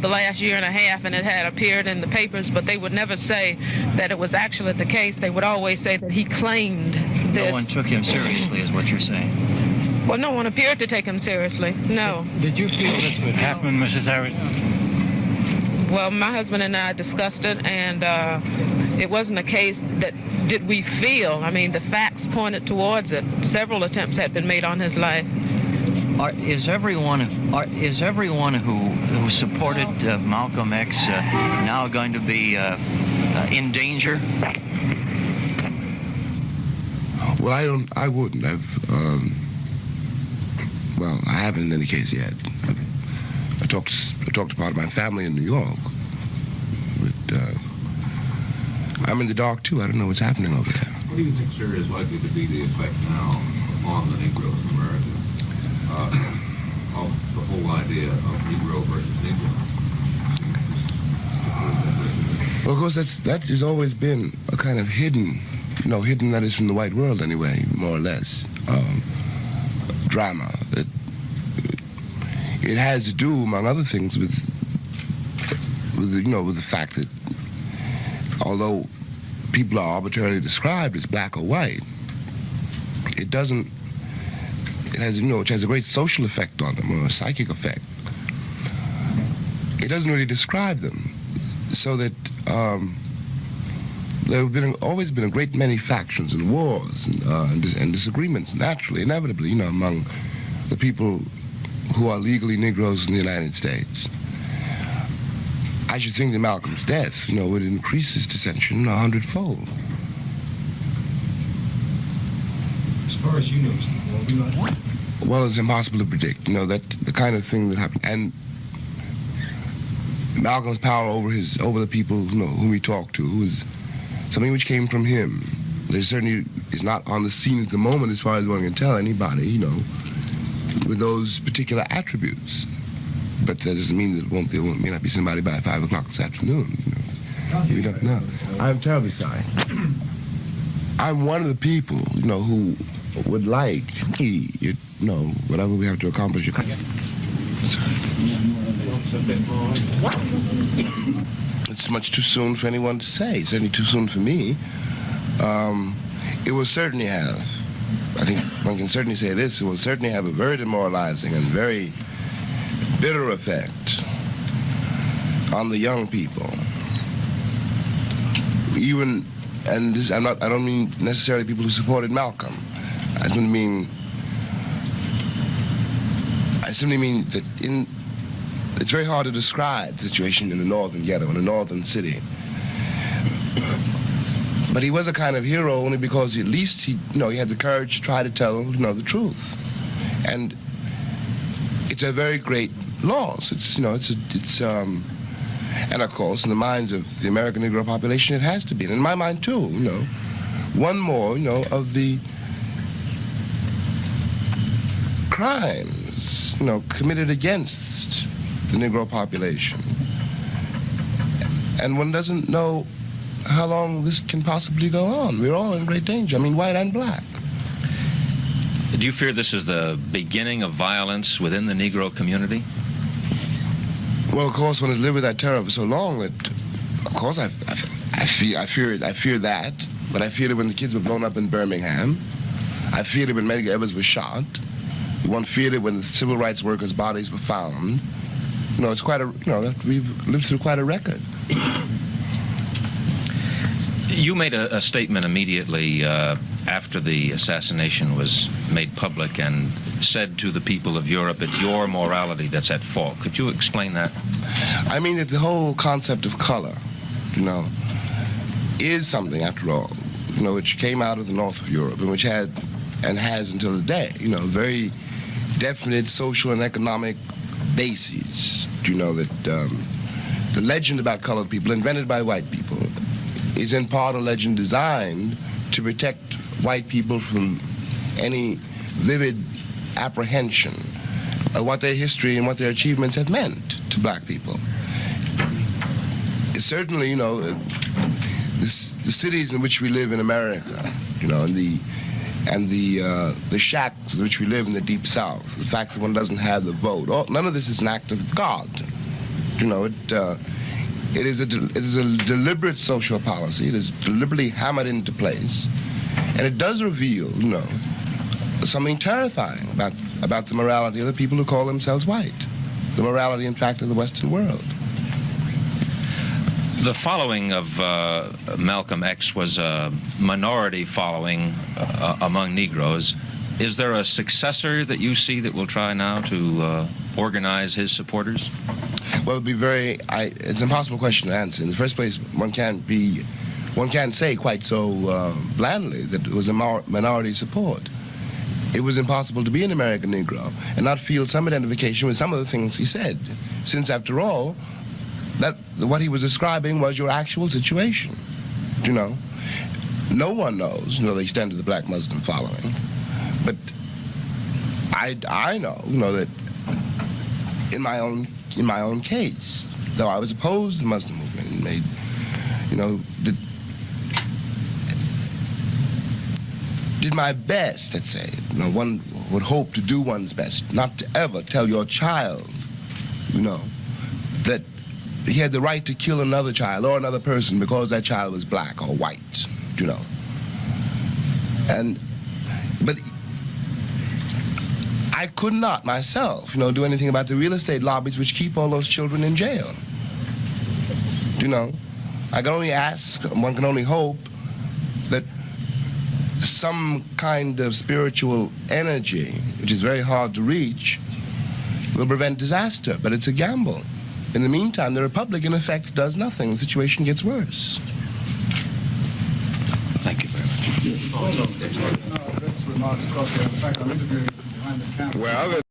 the last year and a half, and it had appeared in the papers, but they would never say that it was actually the case. They would always say that he claimed this. No one took him seriously, is what you're saying. Well, no one appeared to take him seriously, no. Did you feel this would happen, Mrs. Harris? Well, my husband and I discussed it, and it wasn't a case that did we feel. I mean, the facts pointed towards it. Several attempts had been made on his life. Is everyone who supported Malcolm X now going to be in danger? Well, I wouldn't have. Well, I haven't in any case yet. I talked to part of my family in New York, but I'm in the dark too. I don't know what's happening over there. What do you think, sir, is likely to be the effect now on the Negroes in America of the whole idea of Negro versus Negro? Well, of course, that has always been a kind of hidden, hidden that is from the white world anyway, more or less, drama. It has to do, among other things, with the fact that although people are arbitrarily described as black or white, it has a great social effect on them, or a psychic effect. It doesn't really describe them, so that there have always been a great many factions and wars and disagreements, naturally, inevitably, among the people who are legally Negroes in the United States. I should think that Malcolm's death, would increase this dissension 100-fold. As far as you know, well, it's impossible to predict, that the kind of thing that happened. And Malcolm's power over the people, whom he talked to, was something which came from him. There certainly is not on the scene at the moment, as far as one can tell, anybody, with those particular attributes. But that doesn't mean that there may not be somebody by 5 o'clock this afternoon. We don't know. I'm terribly sorry. I'm one of the people, who would like, whatever we have to accomplish. It's much too soon for anyone to say. It's certainly too soon for me. It will certainly have, I think one can certainly say this, it will certainly have a very demoralizing and very bitter effect on the young people. Even, and this, I don't mean necessarily people who supported Malcolm. I simply mean that it's very hard to describe the situation in the northern ghetto, in a northern city. But he was a kind of hero only because at least he had the courage to try to tell, the truth. And it's a very great loss. And of course, in the minds of the American Negro population, it has to be. And in my mind too, one more, of the crimes, committed against the Negro population. And one doesn't know how long this can possibly go on. We're all in great danger. I mean, white and black. Do you fear this is the beginning of violence within the Negro community? Well, of course, one has lived with that terror for so long that, of course, I fear it. I fear that. But I feared it when the kids were blown up in Birmingham. I feared it when Medgar Evers was shot. One feared it when the civil rights workers' bodies were found. It's quite a, we've lived through quite a record. You made a statement immediately after the assassination was made public and said to the people of Europe, it's your morality that's at fault. Could you explain that? I mean that the whole concept of color, is something, after all, which came out of the north of Europe and which had and has until today, very definite social and economic bases. That the legend about colored people invented by white people is in part a legend designed to protect white people from any vivid apprehension of what their history and what their achievements have meant to black people. It's certainly, the cities in which we live in America, and the shacks in which we live in the Deep South, the fact that one doesn't have the vote, none of this is an act of God. You know, it is a deliberate social policy. It is deliberately hammered into place, and it does reveal, you know, something terrifying about the morality of the people who call themselves white. The morality, in fact, of the Western world. The following of Malcolm X was a minority following among Negroes. Is there a successor that you see that will try now to organize his supporters? Well, it'd be it's an impossible question to answer. In the first place, one can't say quite so blandly that it was a minority support. It was impossible to be an American Negro and not feel some identification with some of the things he said, since, after all, that what he was describing was your actual situation. You know, no one knows, you know, the extent of the black Muslim following, but I know, you know, that in my own case, though I was opposed to the Muslim movement and made, you know, did my best, let's say. You know, one would hope to do one's best, not to ever tell your child, you know, that he had the right to kill another child or another person because that child was black or white, you know. But I could not myself, you know, do anything about the real estate lobbies which keep all those children in jail. You know, I can only ask, one can only hope that some kind of spiritual energy, which is very hard to reach, will prevent disaster, but it's a gamble. In the meantime, the Republic, in effect, does nothing. The situation gets worse. Thank you very much. This remarks across the fact I'm interviewing behind the camera. Well,